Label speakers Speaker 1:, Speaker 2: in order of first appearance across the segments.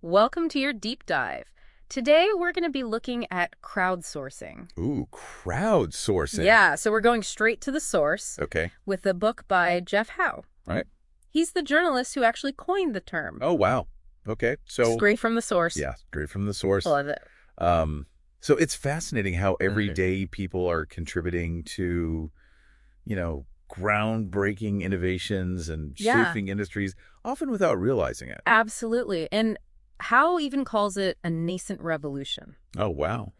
Speaker 1: Welcome to your deep dive. Today, we're going to be looking at crowdsourcing.
Speaker 2: Ooh, crowdsourcing.
Speaker 1: Yeah, so we're going straight to the source
Speaker 2: Okay.
Speaker 1: with a book by Jeff Howe.
Speaker 2: Right.
Speaker 1: He's the journalist who actually coined the term.
Speaker 2: Oh, wow. Okay. So,
Speaker 1: Straight from the source.
Speaker 2: yeah, straight from the source.
Speaker 1: Love it.
Speaker 2: So it's fascinating how everyday people are contributing to, groundbreaking innovations and
Speaker 1: Yeah.
Speaker 2: shaping industries, often without realizing it.
Speaker 1: Absolutely. And Howe even calls it a nascent revolution.
Speaker 2: Oh, wow.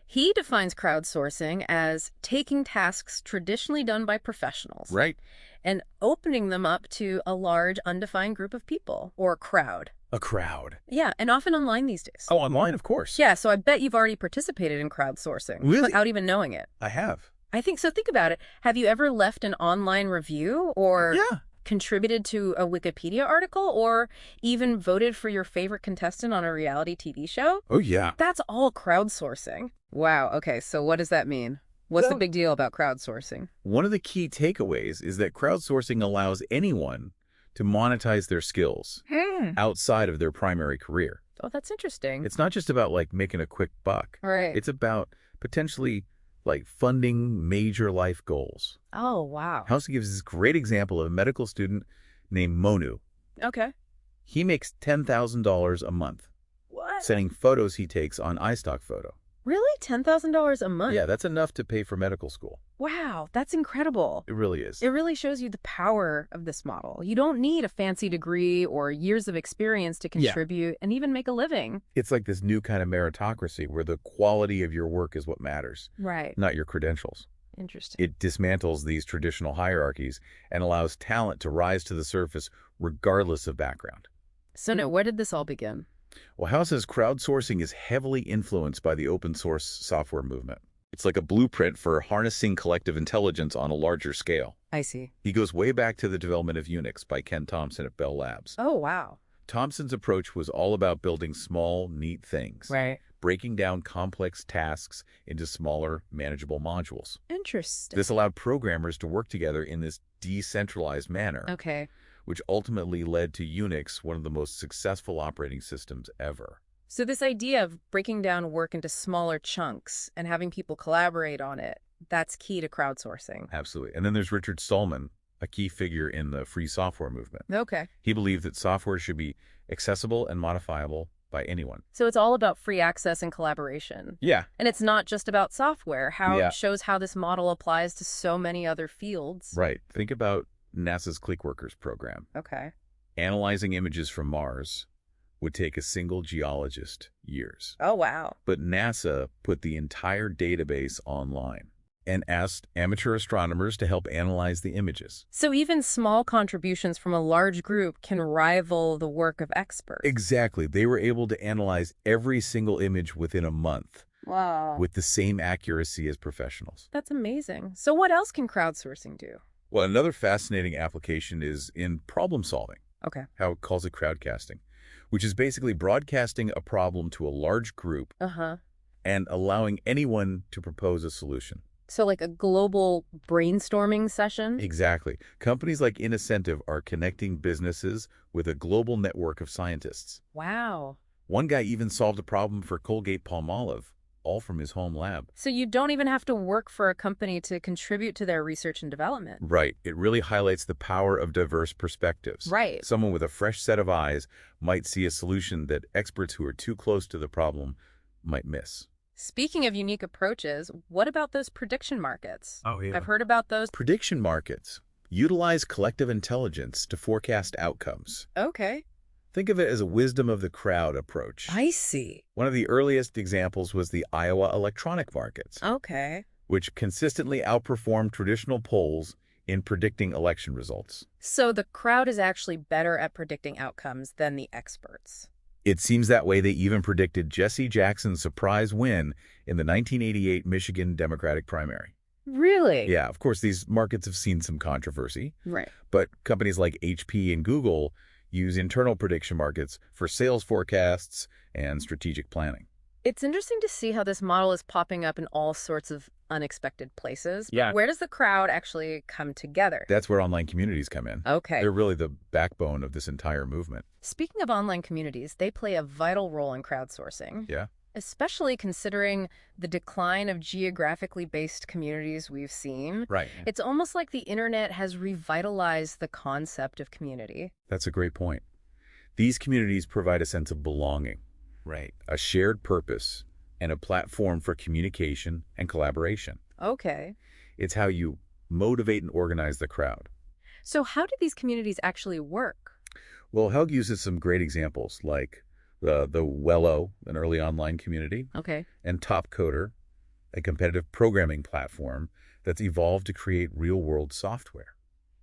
Speaker 1: He defines crowdsourcing as taking tasks traditionally done by professionals
Speaker 2: Right.
Speaker 1: and opening them up to a large, undefined group of people, or crowd.
Speaker 2: A crowd.
Speaker 1: Yeah, and often online these days.
Speaker 2: Oh, online, of course.
Speaker 1: Yeah, so I bet you've already participated in crowdsourcing
Speaker 2: Really?
Speaker 1: without even knowing it.
Speaker 2: I have.
Speaker 1: I think so. Think about it. Have you ever left an online review or
Speaker 2: Yeah.
Speaker 1: contributed to a Wikipedia article or even voted for your favorite contestant on a reality TV show?
Speaker 2: Oh, yeah.
Speaker 1: That's all crowdsourcing. Wow. Okay, so what does that mean? What's the
Speaker 2: Well-
Speaker 1: big deal about crowdsourcing?
Speaker 2: One of the key takeaways is that crowdsourcing allows anyone to monetize their skills outside of their primary career.
Speaker 1: Oh, that's interesting.
Speaker 2: It's not just about making a quick buck.
Speaker 1: All right.
Speaker 2: It's about potentially funding major life goals.
Speaker 1: Oh, wow.
Speaker 2: House gives this great example of a medical student named Monu.
Speaker 1: Okay.
Speaker 2: He makes $10,000 a month
Speaker 1: What?
Speaker 2: sending photos he takes on iStock Photo.
Speaker 1: Really? $10,000 a month?
Speaker 2: Yeah, that's enough to pay for medical school.
Speaker 1: Wow, that's incredible.
Speaker 2: It really is.
Speaker 1: It really shows you the power of this model. You don't need a fancy degree or years of experience to
Speaker 2: Yeah.
Speaker 1: contribute and even make a living.
Speaker 2: It's like this new kind of meritocracy where the quality of your work is what matters,
Speaker 1: Right.
Speaker 2: not your credentials.
Speaker 1: Interesting.
Speaker 2: It dismantles these traditional hierarchies and allows talent to rise to the surface regardless of background.
Speaker 1: So now, where did this all begin?
Speaker 2: Well, Howe says crowdsourcing is heavily influenced by the open source software movement. It's like a blueprint for harnessing collective intelligence on a larger scale.
Speaker 1: I see.
Speaker 2: He goes way back to the development of Unix by Ken Thompson at Bell Labs.
Speaker 1: Oh, wow.
Speaker 2: Thompson's approach was all about building small, neat things,
Speaker 1: Right.
Speaker 2: breaking down complex tasks into smaller, manageable modules.
Speaker 1: Interesting.
Speaker 2: This allowed programmers to work together in this decentralized manner,
Speaker 1: Okay.
Speaker 2: which ultimately led to Unix, one of the most successful operating systems ever.
Speaker 1: So this idea of breaking down work into smaller chunks and having people collaborate on it, that's key to crowdsourcing.
Speaker 2: Absolutely. And then there's Richard Stallman, a key figure in the free software movement.
Speaker 1: Okay.
Speaker 2: He believed that software should be accessible and modifiable by anyone.
Speaker 1: So it's all about free access and collaboration.
Speaker 2: Yeah.
Speaker 1: And it's not just about software. How
Speaker 2: Yeah.
Speaker 1: it shows how this model applies to so many other fields.
Speaker 2: Right. Think about NASA's ClickWorkers program.
Speaker 1: Okay.
Speaker 2: Analyzing images from Mars would take a single geologist years.
Speaker 1: Oh, wow.
Speaker 2: But NASA put the entire database online and asked amateur astronomers to help analyze the images.
Speaker 1: So even small contributions from a large group can rival the work of experts.
Speaker 2: Exactly. They were able to analyze every single image within a month
Speaker 1: Wow.
Speaker 2: with the same accuracy as professionals.
Speaker 1: That's amazing. So what else can crowdsourcing do?
Speaker 2: Well, another fascinating application is in problem solving.
Speaker 1: Okay.
Speaker 2: How it calls it crowdcasting, which is basically broadcasting a problem to a large group
Speaker 1: Uh-huh.
Speaker 2: and allowing anyone to propose a solution.
Speaker 1: So like a global brainstorming session?
Speaker 2: Exactly. Companies like Incentive are connecting businesses with a global network of scientists.
Speaker 1: Wow.
Speaker 2: One guy even solved a problem for Colgate-Palmolive, all from his home lab.
Speaker 1: So you don't even have to work for a company to contribute to their research and development.
Speaker 2: Right. It really highlights the power of diverse perspectives.
Speaker 1: Right.
Speaker 2: Someone with a fresh set of eyes might see a solution that experts who are too close to the problem might miss.
Speaker 1: Speaking of unique approaches, what about those prediction markets?
Speaker 2: Oh, yeah.
Speaker 1: I've heard about those.
Speaker 2: Prediction markets utilize collective intelligence to forecast outcomes.
Speaker 1: Okay.
Speaker 2: Think of it as a wisdom of the crowd approach.
Speaker 1: I see.
Speaker 2: One of the earliest examples was the Iowa electronic markets,
Speaker 1: Okay.
Speaker 2: which consistently outperformed traditional polls in predicting election results.
Speaker 1: So the crowd is actually better at predicting outcomes than the experts.
Speaker 2: It seems that way. They even predicted Jesse Jackson's surprise win in the 1988 Michigan Democratic primary.
Speaker 1: Really?
Speaker 2: Yeah, of course, these markets have seen some controversy,
Speaker 1: Right.
Speaker 2: but companies like HP and Google use internal prediction markets for sales forecasts and strategic planning.
Speaker 1: It's interesting to see how this model is popping up in all sorts of unexpected places.
Speaker 2: Yeah.
Speaker 1: Where does the crowd actually come together?
Speaker 2: That's where online communities come in.
Speaker 1: Okay.
Speaker 2: They're really the backbone of this entire movement.
Speaker 1: Speaking of online communities, they play a vital role in crowdsourcing,
Speaker 2: Yeah.
Speaker 1: especially considering the decline of geographically based communities we've seen.
Speaker 2: Right.
Speaker 1: It's almost like the internet has revitalized the concept of community.
Speaker 2: That's a great point. These communities provide a sense of belonging, right? A shared purpose and a platform for communication and collaboration.
Speaker 1: Okay.
Speaker 2: It's how you motivate and organize the crowd.
Speaker 1: So how do these communities actually work?
Speaker 2: Well, Howe uses some great examples like the Wello, an early online community,
Speaker 1: Okay.
Speaker 2: and Top Coder, a competitive programming platform that's evolved to create real-world software.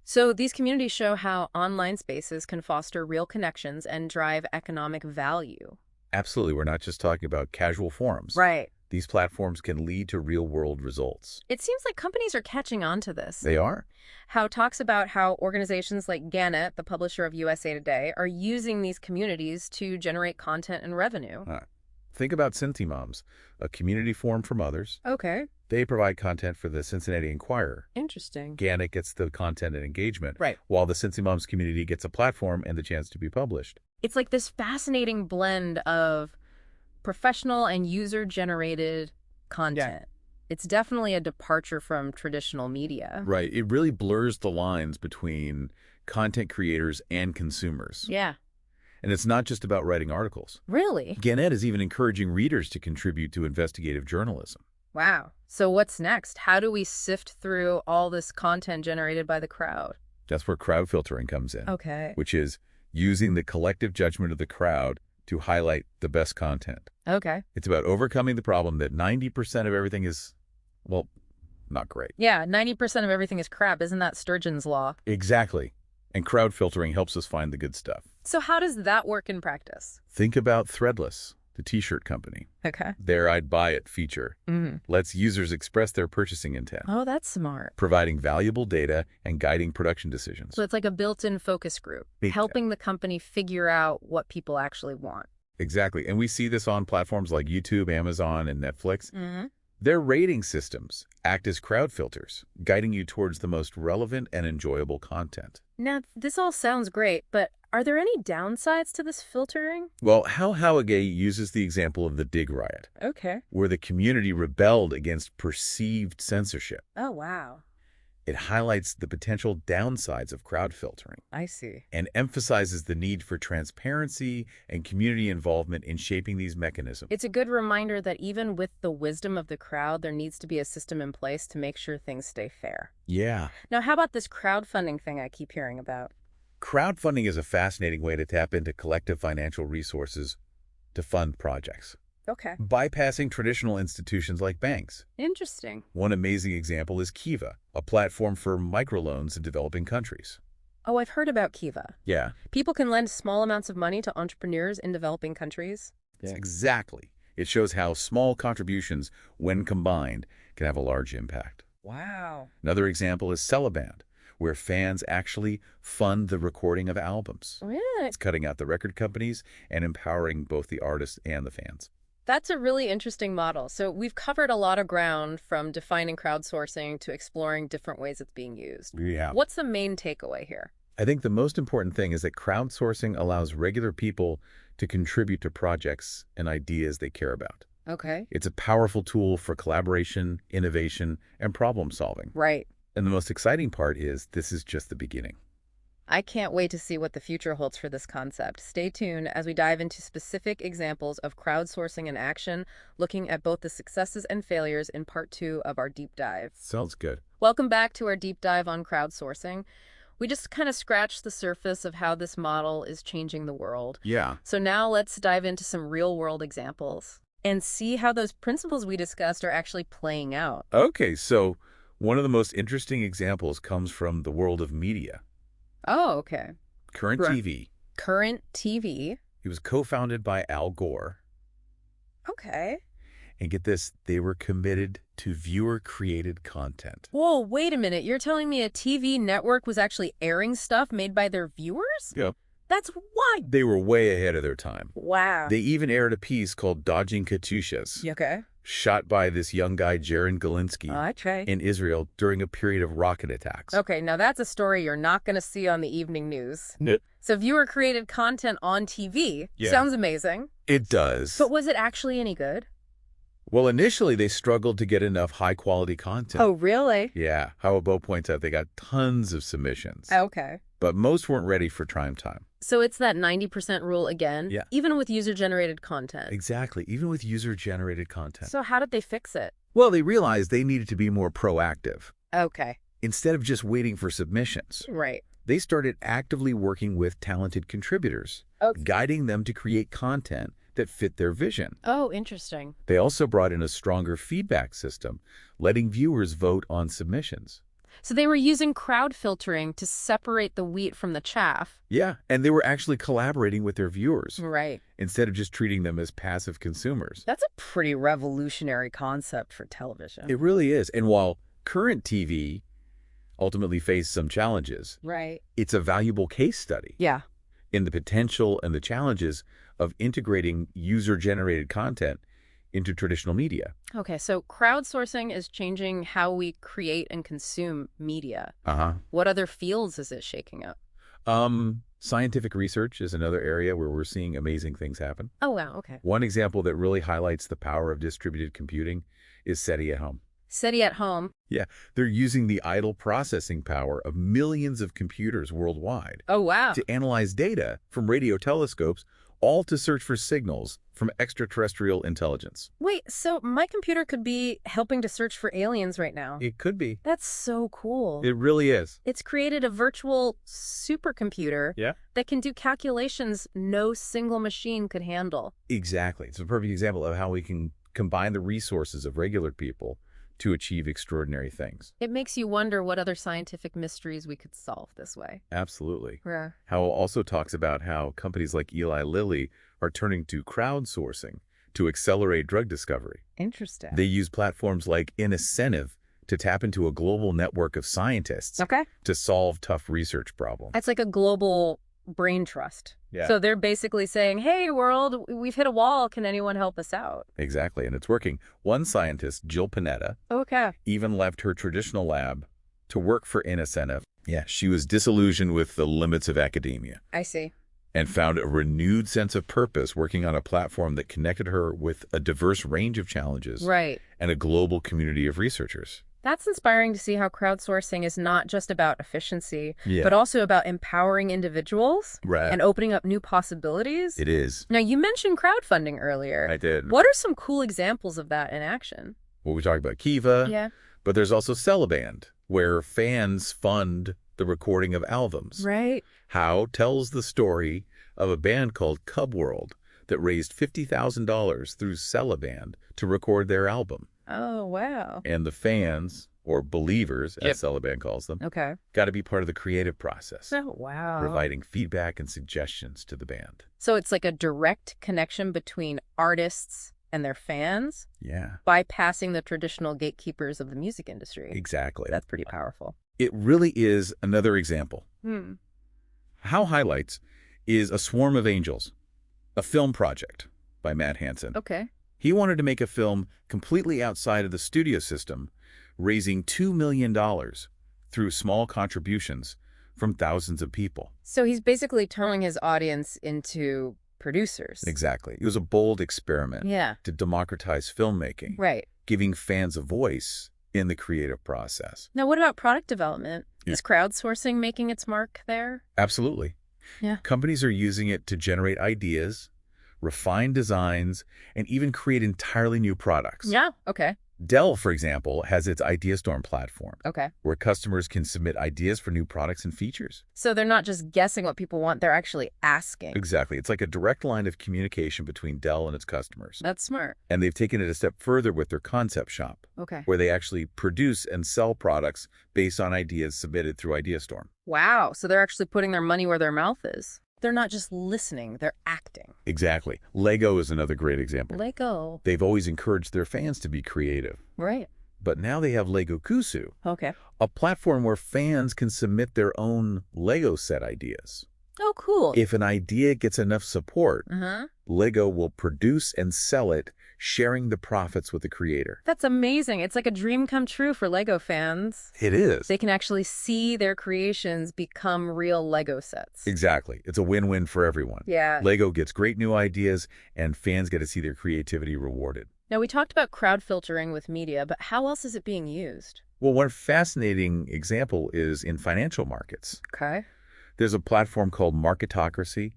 Speaker 1: So these communities show how online spaces can foster real connections and drive economic value.
Speaker 2: Absolutely, we're not just talking about casual forums.
Speaker 1: Right.
Speaker 2: These platforms can lead to real-world results.
Speaker 1: It seems like companies are catching on to this.
Speaker 2: They are.
Speaker 1: Howe talks about how organizations like Gannett, the publisher of USA Today, are using these communities to generate content and revenue.
Speaker 2: Think about Cincy Moms, a community forum for mothers.
Speaker 1: Okay.
Speaker 2: They provide content for the Cincinnati Enquirer.
Speaker 1: Interesting.
Speaker 2: Gannett gets the content and engagement,
Speaker 1: Right.
Speaker 2: while the Cincy Moms community gets a platform and the chance to be published.
Speaker 1: It's like this fascinating blend of professional and user-generated content. It's definitely a departure from traditional media.
Speaker 2: Right. It really blurs the lines between content creators and consumers.
Speaker 1: Yeah.
Speaker 2: And it's not just about writing articles.
Speaker 1: Really?
Speaker 2: Gannett is even encouraging readers to contribute to investigative journalism.
Speaker 1: Wow. So what's next? How do we sift through all this content generated by the crowd?
Speaker 2: That's where crowd filtering comes in,
Speaker 1: Okay.
Speaker 2: which is using the collective judgment of the crowd to highlight the best content.
Speaker 1: Okay.
Speaker 2: It's about overcoming the problem that 90% of everything is, well, not great.
Speaker 1: Yeah, 90% of everything is crap. Isn't that Sturgeon's law?
Speaker 2: Exactly. And crowd filtering helps us find the good stuff.
Speaker 1: So how does that work in practice?
Speaker 2: Think about Threadless, the t-shirt company.
Speaker 1: Okay.
Speaker 2: Their I'd buy it feature lets users express their purchasing intent,
Speaker 1: Oh, that's smart.
Speaker 2: providing valuable data and guiding production decisions.
Speaker 1: So it's like a built-in focus group,
Speaker 2: Big
Speaker 1: helping the company figure out what people actually want.
Speaker 2: Exactly. And we see this on platforms like YouTube, Amazon, and Netflix.
Speaker 1: Mm-hmm.
Speaker 2: Their rating systems act as crowd filters, guiding you towards the most relevant and enjoyable content.
Speaker 1: Now, this all sounds great, but are there any downsides to this filtering?
Speaker 2: Well, Howe uses the example of the Dig Riot,
Speaker 1: Okay.
Speaker 2: where the community rebelled against perceived censorship.
Speaker 1: Oh, wow.
Speaker 2: It highlights the potential downsides of crowd filtering
Speaker 1: I see.
Speaker 2: and emphasizes the need for transparency and community involvement in shaping these mechanisms.
Speaker 1: It's a good reminder that even with the wisdom of the crowd, there needs to be a system in place to make sure things stay fair.
Speaker 2: Yeah.
Speaker 1: Now, how about this crowdfunding thing I keep hearing about?
Speaker 2: Crowdfunding is a fascinating way to tap into collective financial resources to fund projects,
Speaker 1: Okay.
Speaker 2: bypassing traditional institutions like banks.
Speaker 1: Interesting.
Speaker 2: One amazing example is Kiva, a platform for microloans in developing countries.
Speaker 1: Oh, I've heard about Kiva.
Speaker 2: Yeah.
Speaker 1: People can lend small amounts of money to entrepreneurs in developing countries.
Speaker 2: Exactly. It shows how small contributions, when combined, can have a large impact.
Speaker 1: Wow.
Speaker 2: Another example is Celeband, where fans actually fund the recording of albums.
Speaker 1: Yeah,
Speaker 2: It's cutting out the record companies and empowering both the artists and the fans.
Speaker 1: that's a really interesting model. So we've covered a lot of ground from defining crowdsourcing to exploring different ways it's being used.
Speaker 2: Yeah.
Speaker 1: What's the main takeaway here?
Speaker 2: I think the most important thing is that crowdsourcing allows regular people to contribute to projects and ideas they care about.
Speaker 1: Okay.
Speaker 2: It's a powerful tool for collaboration, innovation, and problem solving.
Speaker 1: Right.
Speaker 2: And the most exciting part is this is just the beginning.
Speaker 1: I can't wait to see what the future holds for this concept. Stay tuned as we dive into specific examples of crowdsourcing in action, looking at both the successes and failures in part 2 of our deep dive.
Speaker 2: Sounds good.
Speaker 1: Welcome back to our deep dive on crowdsourcing. We just kind of scratched the surface of how this model is changing the world.
Speaker 2: Yeah.
Speaker 1: So now let's dive into some real-world examples and see how those principles we discussed are actually playing out.
Speaker 2: Okay, so one of the most interesting examples comes from the world of media.
Speaker 1: Oh, okay.
Speaker 2: Current
Speaker 1: Right.
Speaker 2: TV.
Speaker 1: Current TV.
Speaker 2: It was co-founded by Al Gore.
Speaker 1: Okay.
Speaker 2: And get this, they were committed to viewer-created content.
Speaker 1: Whoa, wait a minute. You're telling me a TV network was actually airing stuff made by their viewers?
Speaker 2: Yep.
Speaker 1: That's wild.
Speaker 2: They were way ahead of their time.
Speaker 1: Wow.
Speaker 2: They even aired a piece called Dodging Katyushas,
Speaker 1: Okay.
Speaker 2: shot by this young guy, Jaron Galinsky,
Speaker 1: Okay.
Speaker 2: in Israel during a period of rocket attacks.
Speaker 1: Okay, now that's a story you're not going to see on the evening news.
Speaker 2: It
Speaker 1: So viewer-created content on TV sounds amazing.
Speaker 2: It does.
Speaker 1: But was it actually any good?
Speaker 2: Well, initially, they struggled to get enough high-quality content.
Speaker 1: Oh, really?
Speaker 2: Yeah. Howe points out they got tons of submissions.
Speaker 1: Okay.
Speaker 2: But most weren't ready for prime time.
Speaker 1: So it's that 90% rule again?
Speaker 2: Yeah.
Speaker 1: Even with user-generated content?
Speaker 2: Exactly. Even with user-generated content.
Speaker 1: So how did they fix it?
Speaker 2: Well, they realized they needed to be more proactive.
Speaker 1: Okay.
Speaker 2: Instead of just waiting for submissions,
Speaker 1: Right.
Speaker 2: they started actively working with talented contributors,
Speaker 1: Okay.
Speaker 2: guiding them to create content that fit their vision.
Speaker 1: Oh, interesting.
Speaker 2: They also brought in a stronger feedback system, letting viewers vote on submissions.
Speaker 1: So they were using crowd filtering to separate the wheat from the chaff.
Speaker 2: Yeah, and they were actually collaborating with their viewers
Speaker 1: Right.
Speaker 2: instead of just treating them as passive consumers.
Speaker 1: That's a pretty revolutionary concept for television.
Speaker 2: It really is. And while current TV ultimately faced some challenges,
Speaker 1: Right.
Speaker 2: it's a valuable case study
Speaker 1: Yeah.
Speaker 2: in the potential and the challenges of integrating user-generated content into traditional media.
Speaker 1: Okay, so crowdsourcing is changing how we create and consume media.
Speaker 2: Uh-huh.
Speaker 1: What other fields is it shaking up?
Speaker 2: Scientific research is another area where we're seeing amazing things happen.
Speaker 1: Oh, wow, okay.
Speaker 2: One example that really highlights the power of distributed computing is SETI at home.
Speaker 1: SETI at home.
Speaker 2: Yeah, they're using the idle processing power of millions of computers worldwide
Speaker 1: Oh, wow.
Speaker 2: to analyze data from radio telescopes, all to search for signals from extraterrestrial intelligence.
Speaker 1: Wait, so my computer could be helping to search for aliens right now.
Speaker 2: It could be.
Speaker 1: That's so cool.
Speaker 2: It really is.
Speaker 1: It's created a virtual supercomputer that can do calculations no single machine could handle.
Speaker 2: Exactly. It's a perfect example of how we can combine the resources of regular people to achieve extraordinary things.
Speaker 1: It makes you wonder what other scientific mysteries we could solve this way.
Speaker 2: Absolutely.
Speaker 1: Yeah.
Speaker 2: Howe also talks about how companies like Eli Lilly are turning to crowdsourcing to accelerate drug discovery.
Speaker 1: Interesting.
Speaker 2: They use platforms like Incentive to tap into a global network of scientists to solve tough research problems.
Speaker 1: It's like a global brain trust.
Speaker 2: Yeah.
Speaker 1: So they're basically saying, hey, world, we've hit a wall. Can anyone help us out?
Speaker 2: Exactly, and it's working. One scientist, Jill Panetta,
Speaker 1: Okay.
Speaker 2: even left her traditional lab to work for Incentive. Yeah, she was disillusioned with the limits of academia
Speaker 1: I see.
Speaker 2: and found a renewed sense of purpose working on a platform that connected her with a diverse range of challenges
Speaker 1: Right.
Speaker 2: and a global community of researchers.
Speaker 1: That's inspiring to see how crowdsourcing is not just about efficiency,
Speaker 2: Yeah.
Speaker 1: but also about empowering individuals
Speaker 2: Right.
Speaker 1: and opening up new possibilities.
Speaker 2: It is.
Speaker 1: Now, you mentioned crowdfunding earlier.
Speaker 2: I did.
Speaker 1: What are some cool examples of that in action?
Speaker 2: Well, we talked about Kiva,
Speaker 1: Yeah.
Speaker 2: but there's also Celeband, where fans fund the recording of albums.
Speaker 1: Right.
Speaker 2: Howe tells the story of a band called Cub World that raised $50,000 through Celeband to record their album.
Speaker 1: Oh, wow.
Speaker 2: And the fans, or believers,
Speaker 1: Yep.
Speaker 2: as Celeband calls them,
Speaker 1: Okay.
Speaker 2: got to be part of the creative process,
Speaker 1: Oh, wow.
Speaker 2: providing feedback and suggestions to the band.
Speaker 1: So it's like a direct connection between artists and their fans,
Speaker 2: Yeah,
Speaker 1: bypassing the traditional gatekeepers of the music industry.
Speaker 2: exactly.
Speaker 1: That's pretty powerful.
Speaker 2: It really is another example. Howe highlights is A Swarm of Angels, a film project by Matt Hansen.
Speaker 1: Okay.
Speaker 2: He wanted to make a film completely outside of the studio system, raising $2 million through small contributions from thousands of people.
Speaker 1: So he's basically turning his audience into producers.
Speaker 2: Exactly. It was a bold experiment
Speaker 1: Yeah.
Speaker 2: to democratize filmmaking,
Speaker 1: Right.
Speaker 2: giving fans a voice in the creative process.
Speaker 1: Now, what about product development?
Speaker 2: Yeah.
Speaker 1: Is crowdsourcing making its mark there?
Speaker 2: Absolutely.
Speaker 1: Yeah.
Speaker 2: Companies are using it to generate ideas, refine designs, and even create entirely new products.
Speaker 1: Yeah. Okay.
Speaker 2: Dell, for example, has its IdeaStorm platform,
Speaker 1: Okay.
Speaker 2: where customers can submit ideas for new products and features.
Speaker 1: So they're not just guessing what people want, they're actually asking.
Speaker 2: Exactly. It's like a direct line of communication between Dell and its customers.
Speaker 1: That's smart.
Speaker 2: And they've taken it a step further with their concept shop,
Speaker 1: Okay.
Speaker 2: where they actually produce and sell products based on ideas submitted through IdeaStorm.
Speaker 1: Wow. So they're actually putting their money where their mouth is. They're not just listening, they're acting.
Speaker 2: Exactly. Lego is another great example.
Speaker 1: Lego.
Speaker 2: They've always encouraged their fans to be creative.
Speaker 1: Right.
Speaker 2: But now they have Lego Kusu,
Speaker 1: Okay.
Speaker 2: a platform where fans can submit their own Lego set ideas.
Speaker 1: Oh, cool.
Speaker 2: If an idea gets enough support,
Speaker 1: Uh-huh.
Speaker 2: Lego will produce and sell it, sharing the profits with the creator.
Speaker 1: That's amazing. It's like a dream come true for Lego fans.
Speaker 2: It is.
Speaker 1: They can actually see their creations become real Lego sets.
Speaker 2: Exactly. It's a win-win for everyone.
Speaker 1: Yeah.
Speaker 2: Lego gets great new ideas, and fans get to see their creativity rewarded.
Speaker 1: Now, we talked about crowd filtering with media, but how else is it being used?
Speaker 2: Well, one fascinating example is in financial markets.
Speaker 1: Okay.
Speaker 2: There's a platform called Marketocracy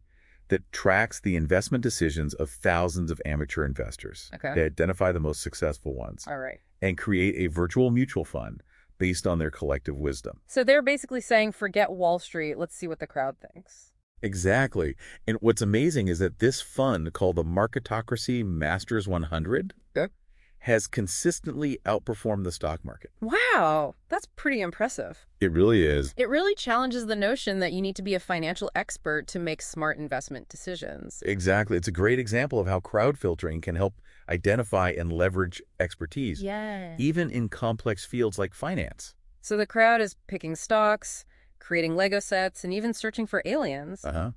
Speaker 2: that tracks the investment decisions of thousands of amateur investors.
Speaker 1: Okay.
Speaker 2: They identify the most successful ones
Speaker 1: All right.
Speaker 2: and create a virtual mutual fund based on their collective wisdom.
Speaker 1: So they're basically saying, forget Wall Street. Let's see what the crowd thinks.
Speaker 2: Exactly. And what's amazing is that this fund, called the Marketocracy Masters 100,
Speaker 1: Okay.
Speaker 2: has consistently outperformed the stock market.
Speaker 1: Wow. That's pretty impressive.
Speaker 2: It really is.
Speaker 1: It really challenges the notion that you need to be a financial expert to make smart investment decisions.
Speaker 2: Exactly. It's a great example of how crowd filtering can help identify and leverage expertise,
Speaker 1: Yeah.
Speaker 2: even in complex fields like finance.
Speaker 1: So the crowd is picking stocks, creating Lego sets, and even searching for aliens.
Speaker 2: Uh-huh.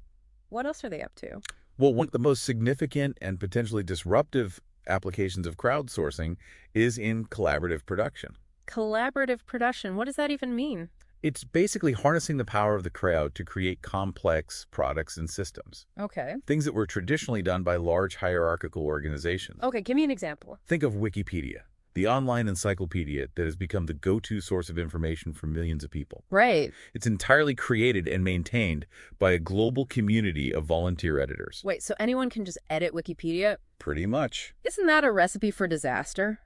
Speaker 1: What else are they up to?
Speaker 2: Well, one of the most significant and potentially disruptive applications of crowdsourcing is in collaborative production.
Speaker 1: Collaborative production. What does that even mean?
Speaker 2: It's basically harnessing the power of the crowd to create complex products and systems,
Speaker 1: Okay.
Speaker 2: things that were traditionally done by large hierarchical organizations.
Speaker 1: Okay, give me an example.
Speaker 2: Think of Wikipedia, the online encyclopedia that has become the go-to source of information for millions of people.
Speaker 1: Right.
Speaker 2: It's entirely created and maintained by a global community of volunteer editors.
Speaker 1: Wait, so anyone can just edit Wikipedia?
Speaker 2: Pretty much.
Speaker 1: Isn't that a recipe for disaster?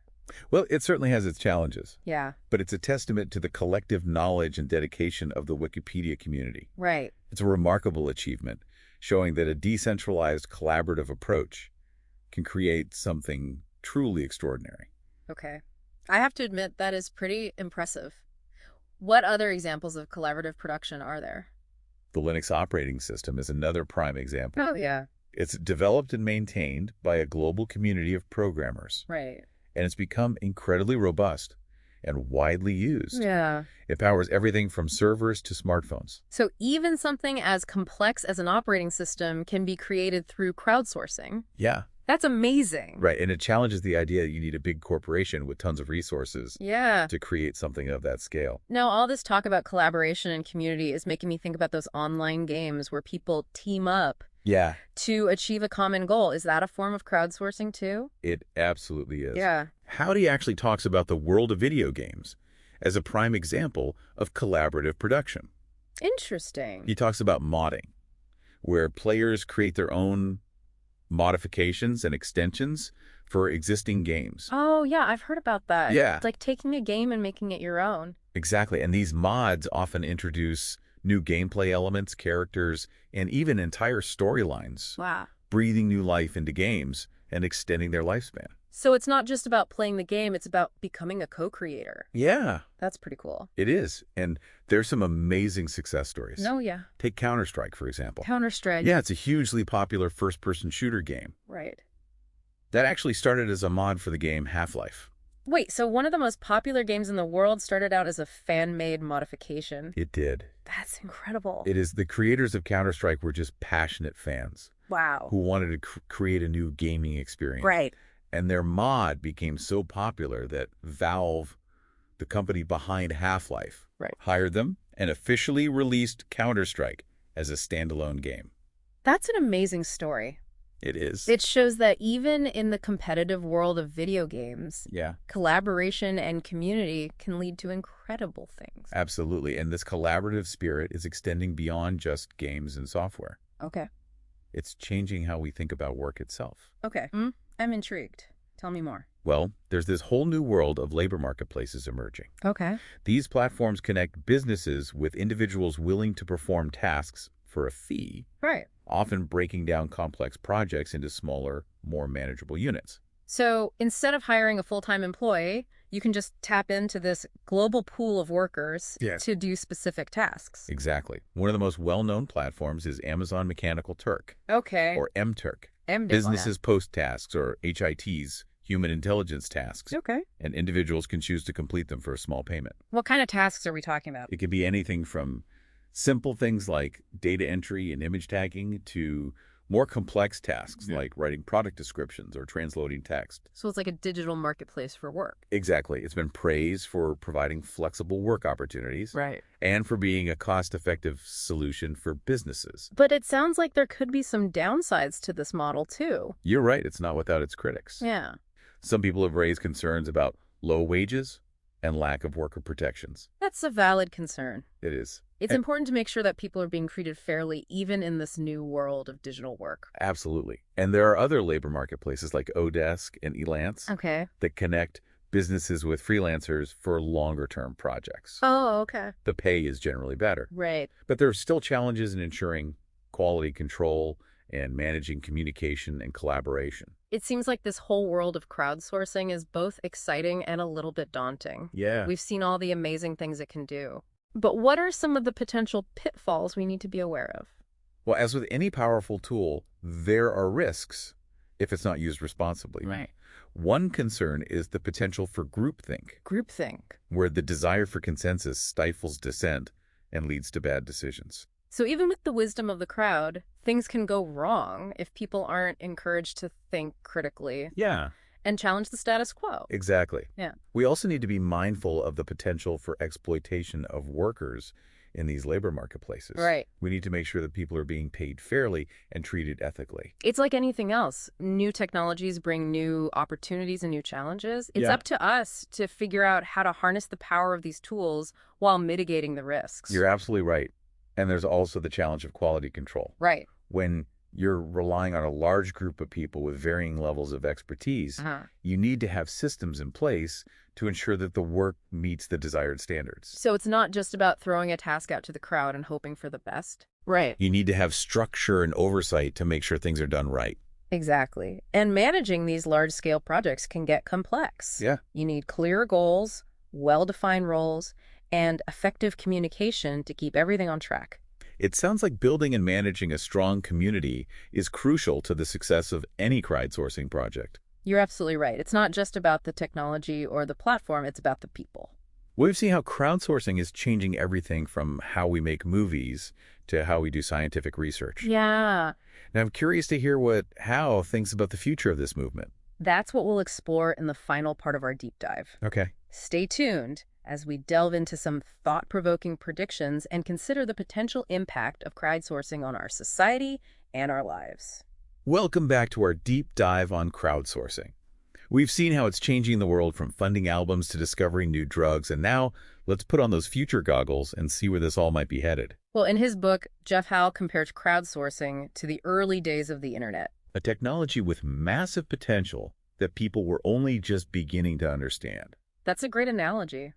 Speaker 2: Well, it certainly has its challenges,
Speaker 1: Yeah.
Speaker 2: but it's a testament to the collective knowledge and dedication of the Wikipedia community.
Speaker 1: Right.
Speaker 2: It's a remarkable achievement, showing that a decentralized collaborative approach can create something truly extraordinary.
Speaker 1: Okay. I have to admit that is pretty impressive. What other examples of collaborative production are there?
Speaker 2: The Linux operating system is another prime example.
Speaker 1: Oh, yeah.
Speaker 2: It's developed and maintained by a global community of programmers,
Speaker 1: Right.
Speaker 2: and it's become incredibly robust and widely used.
Speaker 1: Yeah.
Speaker 2: It powers everything from servers to smartphones.
Speaker 1: So even something as complex as an operating system can be created through crowdsourcing.
Speaker 2: Yeah,
Speaker 1: That's amazing.
Speaker 2: right. And it challenges the idea that you need a big corporation with tons of resources
Speaker 1: Yeah.
Speaker 2: to create something of that scale.
Speaker 1: Now, all this talk about collaboration and community is making me think about those online games where people team up
Speaker 2: Yeah,
Speaker 1: to achieve a common goal. Is that a form of crowdsourcing too?
Speaker 2: it absolutely is.
Speaker 1: Yeah.
Speaker 2: Howdy actually talks about the world of video games as a prime example of collaborative production.
Speaker 1: Interesting.
Speaker 2: He talks about modding, where players create their own modifications and extensions for existing games.
Speaker 1: Oh, yeah, I've heard about that.
Speaker 2: Yeah.
Speaker 1: It's like taking a game and making it your own.
Speaker 2: Exactly. And these mods often introduce new gameplay elements, characters, and even entire storylines,
Speaker 1: Wow.
Speaker 2: breathing new life into games and extending their lifespan.
Speaker 1: So it's not just about playing the game, it's about becoming a co-creator.
Speaker 2: Yeah,
Speaker 1: That's pretty cool.
Speaker 2: it is. And there's some amazing success stories.
Speaker 1: No, yeah.
Speaker 2: Take Counter-Strike, for example.
Speaker 1: Counter-Strike.
Speaker 2: Yeah, it's a hugely popular first-person shooter game
Speaker 1: Right.
Speaker 2: that actually started as a mod for the game Half-Life.
Speaker 1: Wait, so one of the most popular games in the world started out as a fan-made modification.
Speaker 2: It did.
Speaker 1: That's incredible.
Speaker 2: It is. The creators of Counter-Strike were just passionate fans
Speaker 1: Wow.
Speaker 2: who wanted to create a new gaming experience.
Speaker 1: Right.
Speaker 2: And their mod became so popular that Valve, the company behind Half-Life,
Speaker 1: Right.
Speaker 2: hired them and officially released Counter-Strike as a standalone game.
Speaker 1: That's an amazing story.
Speaker 2: It is.
Speaker 1: It shows that even in the competitive world of video games,
Speaker 2: Yeah,
Speaker 1: collaboration and community can lead to incredible things.
Speaker 2: absolutely. And this collaborative spirit is extending beyond just games and software.
Speaker 1: Okay.
Speaker 2: It's changing how we think about work itself.
Speaker 1: Okay. I'm intrigued. Tell me more.
Speaker 2: Well, there's this whole new world of labor marketplaces emerging.
Speaker 1: Okay.
Speaker 2: These platforms connect businesses with individuals willing to perform tasks for a fee,
Speaker 1: Right.
Speaker 2: often breaking down complex projects into smaller, more manageable units.
Speaker 1: So instead of hiring a full-time employee, you can just tap into this global pool of workers
Speaker 2: Yes.
Speaker 1: to do specific tasks.
Speaker 2: Exactly. One of the most well-known platforms is Amazon Mechanical Turk,
Speaker 1: Okay.
Speaker 2: or MTurk.
Speaker 1: MDiv.
Speaker 2: Businesses post tasks, or HITs, human intelligence tasks,
Speaker 1: Okay.
Speaker 2: and individuals can choose to complete them for a small payment.
Speaker 1: What kind of tasks are we talking about?
Speaker 2: It can be anything from Simple things like data entry and image tagging to more complex tasks like writing product descriptions or transloading text.
Speaker 1: So it's like a digital marketplace for work.
Speaker 2: Exactly. It's been praised for providing flexible work opportunities
Speaker 1: Right.
Speaker 2: and for being a cost-effective solution for businesses.
Speaker 1: But it sounds like there could be some downsides to this model, too.
Speaker 2: You're right, it's not without its critics.
Speaker 1: Yeah.
Speaker 2: Some people have raised concerns about low wages and lack of worker protections.
Speaker 1: That's a valid concern.
Speaker 2: It is.
Speaker 1: It's important to make sure that people are being treated fairly, even in this new world of digital work.
Speaker 2: Absolutely. And there are other labor marketplaces like Odesk and Elance
Speaker 1: Okay.
Speaker 2: that connect businesses with freelancers for longer-term projects.
Speaker 1: Oh, okay.
Speaker 2: The pay is generally better.
Speaker 1: Right.
Speaker 2: But there are still challenges in ensuring quality control and managing communication and collaboration.
Speaker 1: It seems like this whole world of crowdsourcing is both exciting and a little bit daunting.
Speaker 2: Yeah.
Speaker 1: We've seen all the amazing things it can do. But what are some of the potential pitfalls we need to be aware of?
Speaker 2: Well, as with any powerful tool, there are risks if it's not used responsibly.
Speaker 1: Right.
Speaker 2: One concern is the potential for groupthink,
Speaker 1: Groupthink.
Speaker 2: where the desire for consensus stifles dissent and leads to bad decisions.
Speaker 1: So even with the wisdom of the crowd, things can go wrong if people aren't encouraged to think critically
Speaker 2: Yeah,
Speaker 1: and challenge the status quo.
Speaker 2: exactly.
Speaker 1: Yeah.
Speaker 2: We also need to be mindful of the potential for exploitation of workers in these labor marketplaces.
Speaker 1: Right.
Speaker 2: We need to make sure that people are being paid fairly and treated ethically.
Speaker 1: It's like anything else. New technologies bring new opportunities and new challenges. It's
Speaker 2: Yeah.
Speaker 1: up to us to figure out how to harness the power of these tools while mitigating the risks.
Speaker 2: You're absolutely right. And there's also the challenge of quality control.
Speaker 1: Right.
Speaker 2: When you're relying on a large group of people with varying levels of expertise, you need to have systems in place to ensure that the work meets the desired standards.
Speaker 1: So it's not just about throwing a task out to the crowd and hoping for the best. Right.
Speaker 2: You need to have structure and oversight to make sure things are done right.
Speaker 1: Exactly. And managing these large-scale projects can get complex.
Speaker 2: Yeah.
Speaker 1: You need clear goals, well-defined roles, and effective communication to keep everything on track.
Speaker 2: It sounds like building and managing a strong community is crucial to the success of any crowdsourcing project.
Speaker 1: You're absolutely right. It's not just about the technology or the platform, it's about the people.
Speaker 2: We've seen how crowdsourcing is changing everything from how we make movies to how we do scientific research.
Speaker 1: Yeah.
Speaker 2: Now, I'm curious to hear what Howe thinks about the future of this movement.
Speaker 1: That's what we'll explore in the final part of our deep dive.
Speaker 2: Okay.
Speaker 1: Stay tuned as we delve into some thought-provoking predictions and consider the potential impact of crowdsourcing on our society and our lives.
Speaker 2: Welcome back to our deep dive on crowdsourcing. We've seen how it's changing the world from funding albums to discovering new drugs, and now let's put on those future goggles and see where this all might be headed.
Speaker 1: Well, in his book, Jeff Howe compares crowdsourcing to the early days of the internet.
Speaker 2: A technology with massive potential that people were only just beginning to understand.
Speaker 1: That's a great analogy.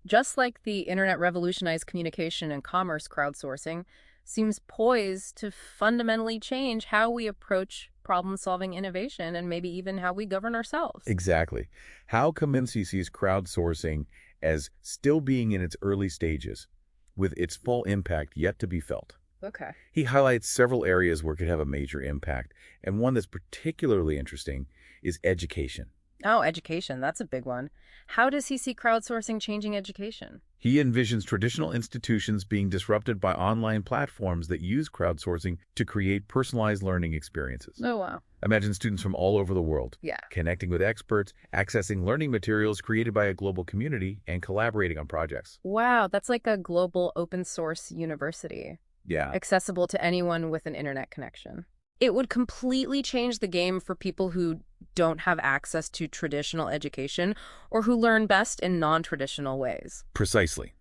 Speaker 1: Just like the internet revolutionized communication and commerce, crowdsourcing seems poised to fundamentally change how we approach problem-solving innovation and maybe even how we govern ourselves.
Speaker 2: Exactly. Howe Kaminsky sees crowdsourcing as still being in its early stages, with its full impact yet to be felt.
Speaker 1: Okay.
Speaker 2: He highlights several areas where it could have a major impact, and one that's particularly interesting is education.
Speaker 1: Oh, education. That's a big one. How does he see crowdsourcing changing education?
Speaker 2: He envisions traditional institutions being disrupted by online platforms that use crowdsourcing to create personalized learning experiences.
Speaker 1: Oh, wow.
Speaker 2: Imagine students from all over the world,
Speaker 1: Yeah.
Speaker 2: connecting with experts, accessing learning materials created by a global community, and collaborating on projects.
Speaker 1: Wow, that's like a global open source university,
Speaker 2: Yeah,
Speaker 1: accessible to anyone with an internet connection. It would completely change the game for people who don't have access to traditional education or who learn best in non-traditional ways.
Speaker 2: precisely.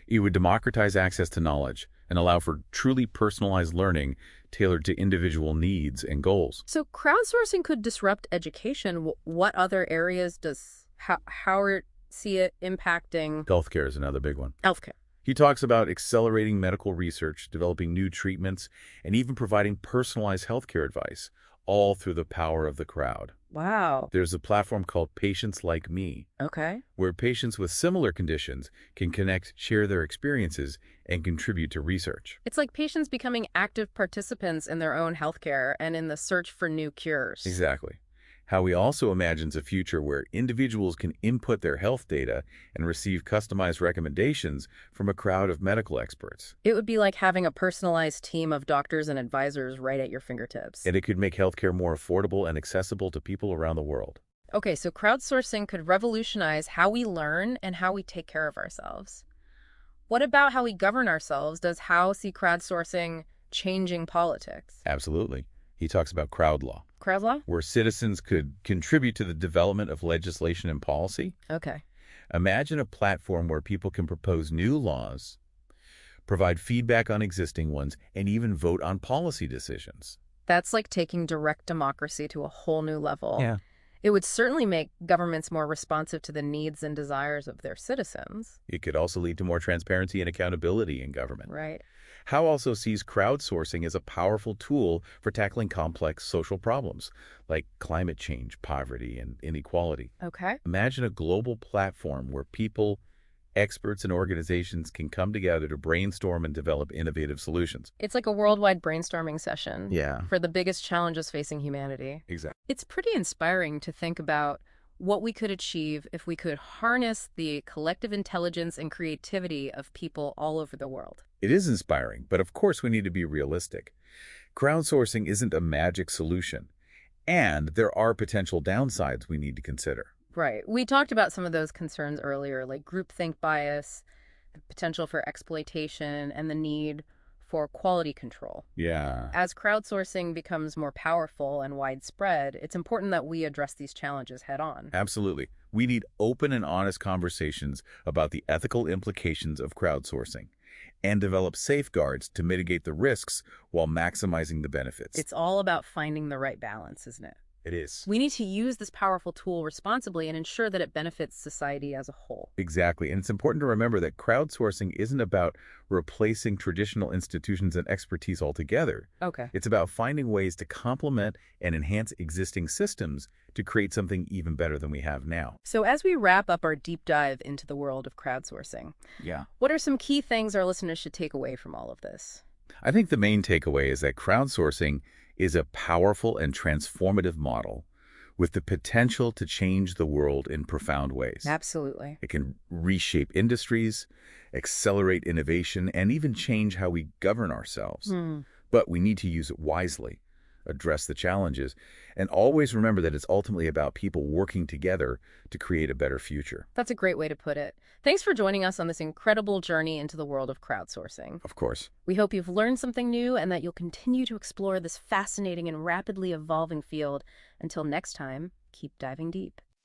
Speaker 2: It would democratize access to knowledge and allow for truly personalized learning tailored to individual needs and goals.
Speaker 1: So crowdsourcing could disrupt education. What other areas does Howard see it impacting?
Speaker 2: Healthcare is another big one.
Speaker 1: Healthcare.
Speaker 2: He talks about accelerating medical research, developing new treatments, and even providing personalized healthcare advice, all through the power of the crowd.
Speaker 1: Wow.
Speaker 2: There's a platform called Patients Like Me,
Speaker 1: Okay.
Speaker 2: where patients with similar conditions can connect, share their experiences, and contribute to research.
Speaker 1: It's like patients becoming active participants in their own healthcare and in the search for new cures.
Speaker 2: Exactly. Howe also imagines a future where individuals can input their health data and receive customized recommendations from a crowd of medical experts.
Speaker 1: It would be like having a personalized team of doctors and advisors right at your fingertips.
Speaker 2: And it could make healthcare more affordable and accessible to people around the world.
Speaker 1: Okay, so crowdsourcing could revolutionize how we learn and how we take care of ourselves. What about how we govern ourselves? Does Howe see crowdsourcing changing politics?
Speaker 2: Absolutely. He talks about crowd law,
Speaker 1: Crowd law?
Speaker 2: where citizens could contribute to the development of legislation and policy.
Speaker 1: Okay.
Speaker 2: Imagine a platform where people can propose new laws, provide feedback on existing ones, and even vote on policy decisions.
Speaker 1: That's like taking direct democracy to a whole new level.
Speaker 2: Yeah.
Speaker 1: It would certainly make governments more responsive to the needs and desires of their citizens.
Speaker 2: It could also lead to more transparency and accountability in government.
Speaker 1: Right.
Speaker 2: Howe also sees crowdsourcing as a powerful tool for tackling complex social problems like climate change, poverty, and inequality.
Speaker 1: Okay.
Speaker 2: Imagine a global platform where people, experts, and organizations can come together to brainstorm and develop innovative solutions.
Speaker 1: It's like a worldwide brainstorming session
Speaker 2: Yeah,
Speaker 1: for the biggest challenges facing humanity.
Speaker 2: exactly.
Speaker 1: It's pretty inspiring to think about what we could achieve if we could harness the collective intelligence and creativity of people all over the world.
Speaker 2: It is inspiring, but of course we need to be realistic. Crowdsourcing isn't a magic solution, and there are potential downsides we need to consider.
Speaker 1: Right. We talked about some of those concerns earlier, like groupthink bias, the potential for exploitation, and the need for quality control.
Speaker 2: Yeah.
Speaker 1: As crowdsourcing becomes more powerful and widespread, it's important that we address these challenges head on.
Speaker 2: Absolutely. We need open and honest conversations about the ethical implications of crowdsourcing and develop safeguards to mitigate the risks while maximizing the benefits.
Speaker 1: It's all about finding the right balance, isn't it?
Speaker 2: It is.
Speaker 1: We need to use this powerful tool responsibly and ensure that it benefits society as a whole.
Speaker 2: Exactly. And it's important to remember that crowdsourcing isn't about replacing traditional institutions and expertise altogether.
Speaker 1: Okay.
Speaker 2: It's about finding ways to complement and enhance existing systems to create something even better than we have now.
Speaker 1: So as we wrap up our deep dive into the world of crowdsourcing,
Speaker 2: Yeah.
Speaker 1: what are some key things our listeners should take away from all of this?
Speaker 2: I think the main takeaway is that crowdsourcing is a powerful and transformative model with the potential to change the world in profound ways.
Speaker 1: Absolutely.
Speaker 2: It can reshape industries, accelerate innovation, and even change how we govern ourselves. But we need to use it wisely, address the challenges, and always remember that it's ultimately about people working together to create a better future.
Speaker 1: That's a great way to put it. Thanks for joining us on this incredible journey into the world of crowdsourcing.
Speaker 2: Of course.
Speaker 1: We hope you've learned something new and that you'll continue to explore this fascinating and rapidly evolving field. Until next time, keep diving deep.